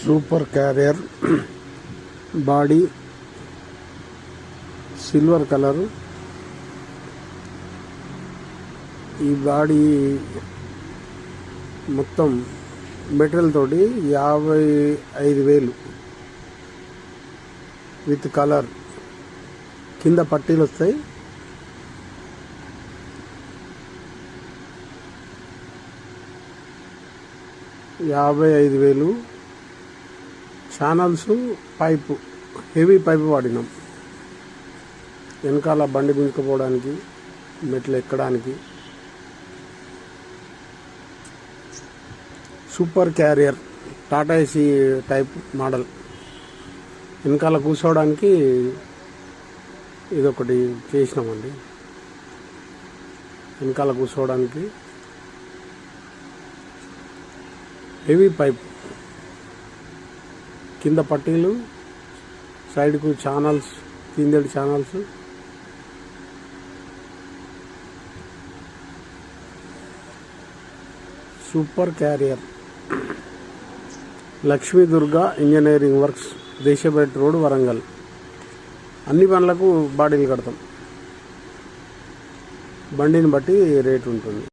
Super carrier body silver colour. ఈ body మొత్తం material తోటి 55,000 విత్ కలర్. కింద పట్టీలు వస్తాయి. $55,000. ఛానల్స్ పైపు, హెవీ పైపు వాడినాం. వెనకాల బండి గుంజుకుపోవడానికి, మెట్లు ఎక్కడానికి. Super carrier Tata AC type model. వెనకాల కూర్చోవడానికి ఇదొకటి చేసినామండి. వెనకాల కూర్చోవడానికి హెవీ పైప్, కింద పట్టీలు, సైడ్కు ఛానల్స్, కిందటి channels. Super carrier. Lakshmi Durga engineering works, Deshapeta road, Warangal. అన్ని బండ్లకు బాడీలు కడతాం. బండిని బట్టి రేట్ ఉంటుంది.